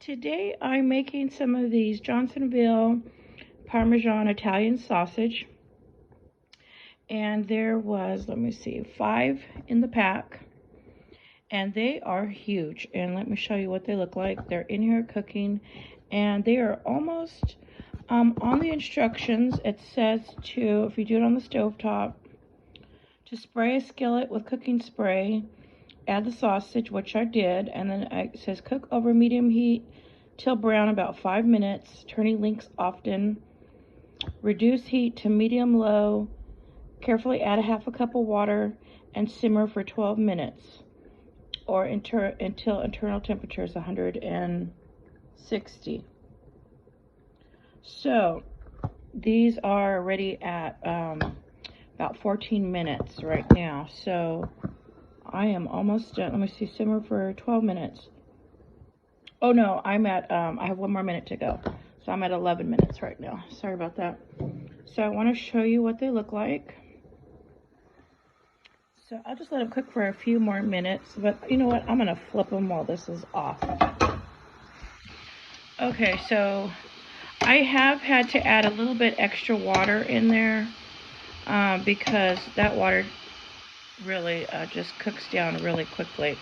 Today I'm making some of these Johnsonville Parmesan Italian Sausage. And there was, let me see, 5 in the pack. And they are huge. And let me show you what they look like. They're in here cooking. And they are almost, on the instructions, it says to, if you do it on the stovetop, to spray a skillet with cooking spray. Add the sausage, which I did, and then it says cook over medium heat till brown about 5 minutes, turning links often. Reduce heat to medium-low. Carefully add a half a cup of water and simmer for 12 minutes or until internal temperature is 160. So these are ready at about 14 minutes right now. So I am almost done. Let me see, simmer for 12 minutes. Oh no, I'm at, I have 1 more minute to go. So I'm at 11 minutes right now. Sorry about that. So I want to show you what they look like. So I'll just let them cook for a few more minutes. But you know what? I'm going to flip them while this is off. Okay, so I have had to add a little bit extra water in there because that water really just cooks down really quickly.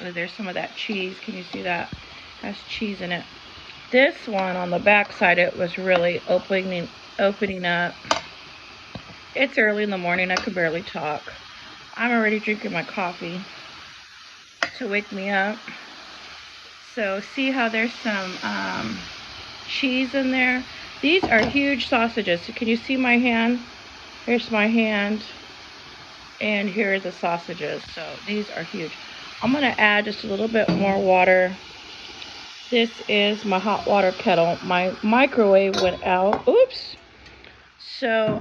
There's some of that cheese. Can you see that? It has cheese in it. This one on the back side, it was really opening up. It's early in the morning. I could barely talk. I'm already drinking my coffee to wake me up. So see how there's some cheese in there? These are huge sausages. So can you see my hand? Here's my hand. And here are the sausages. So these are huge. I'm going to add just a little bit more water. This is my hot water kettle. My microwave went out. Oops. So,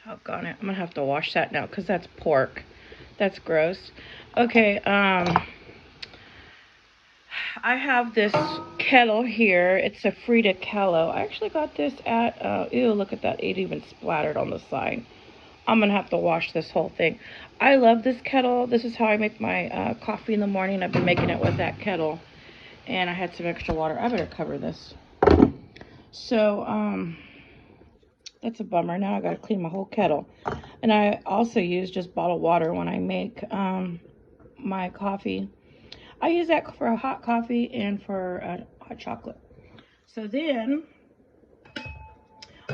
doggone it. I'm going to have to wash that now because that's pork. That's gross. Okay, I have this kettle here. It's a Frida Kahlo. I actually got this at, ew, look at that. It even splattered on the side. I'm going to have to wash this whole thing. I love this kettle. This is how I make my coffee in the morning. I've been making it with that kettle. And I had some extra water. I better cover this. So, that's a bummer. Now I got to clean my whole kettle. And I also use just bottled water when I make my coffee. I use that for a hot coffee and for hot chocolate. So then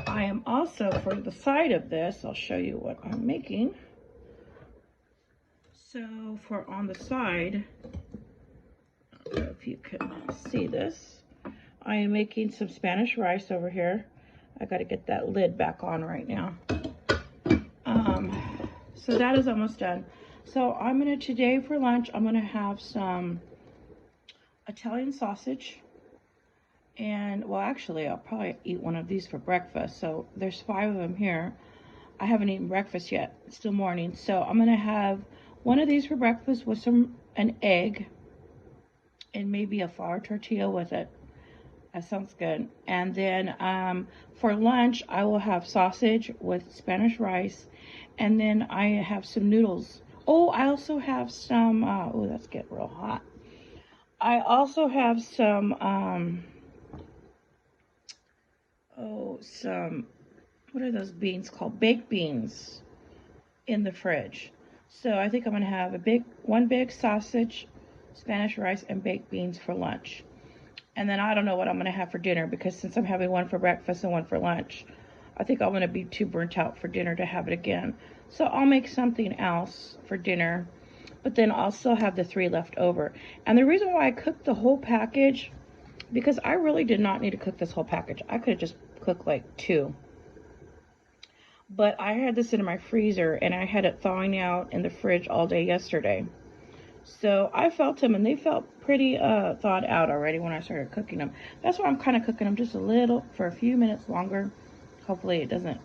I am also, for the side of this, I'll show you what I'm making. So for on the side, I don't know if you can see this, I am making some Spanish rice over here. I got to get that lid back on right now. So that is almost done. So I'm going to, today for lunch, I'm going to have some Italian sausage. And, well, actually, I'll probably eat one of these for breakfast. So there's 5 of them here. I haven't eaten breakfast yet. It's still morning. So I'm going to have one of these for breakfast with an egg and maybe a flour tortilla with it. That sounds good. And then for lunch, I will have sausage with Spanish rice. And then I have some noodles. Oh, I also have some, oh, that's getting real hot. I also have some, what are those beans called? Baked beans in the fridge. So I think I'm going to have one big sausage, Spanish rice, and baked beans for lunch. And then I don't know what I'm going to have for dinner because since I'm having one for breakfast and one for lunch, I think I'm going to be too burnt out for dinner to have it again. So I'll make something else for dinner, but then I'll still have the 3 left over. And the reason why I cooked the whole package, because I really did not need to cook this whole package. I could have just cooked like 2. But I had this in my freezer and I had it thawing out in the fridge all day yesterday. So I felt them and they felt pretty thawed out already when I started cooking them. That's why I'm kind of cooking them just a little for a few minutes longer. Hopefully it doesn't,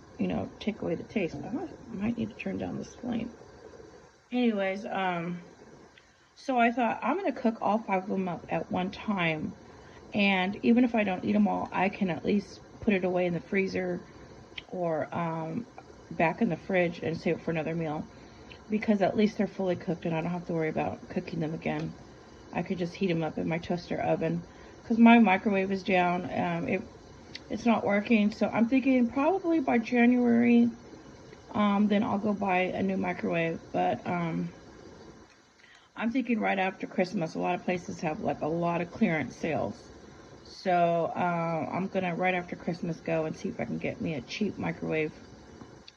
take away the taste. I might need to turn down this flame. Anyways, so I thought I'm going to cook all 5 of them up at one time. And even if I don't eat them all, I can at least put it away in the freezer or back in the fridge and save it for another meal. Because at least they're fully cooked and I don't have to worry about cooking them again. I could just heat them up in my toaster oven, because my microwave is down. It's not working, so I'm thinking probably by January, then I'll go buy a new microwave. But I'm thinking right after Christmas. A lot of places have like a lot of clearance sales, so I'm gonna right after Christmas go and see if I can get me a cheap microwave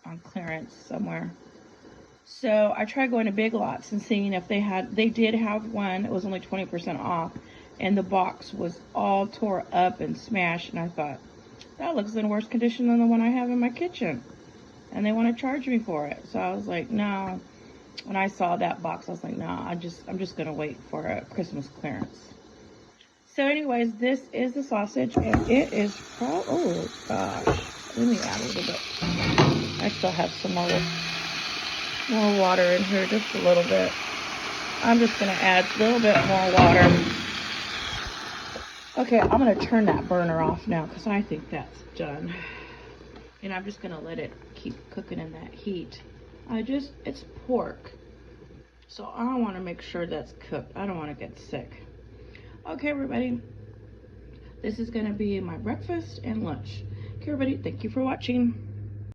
on clearance somewhere. So I tried going to Big Lots and seeing if they did have one. It was only 20% off, and the box was all tore up and smashed, and I thought, that looks in worse condition than the one I have in my kitchen, and they want to charge me for it. So I was like, no. When I saw that box, I was like, no, I'm just gonna wait for a Christmas clearance. So anyways, this is the sausage, and it is oh gosh, let me add a little bit. I still have some more water in here, just a little bit. I'm just gonna add a little bit more water. Okay, I'm gonna turn that burner off now because I think that's done. And I'm just gonna let it keep cooking in that heat. It's pork, so I want to make sure that's cooked. I don't want to get sick. Okay, everybody, this is gonna be my breakfast and lunch. Okay, everybody, thank you for watching.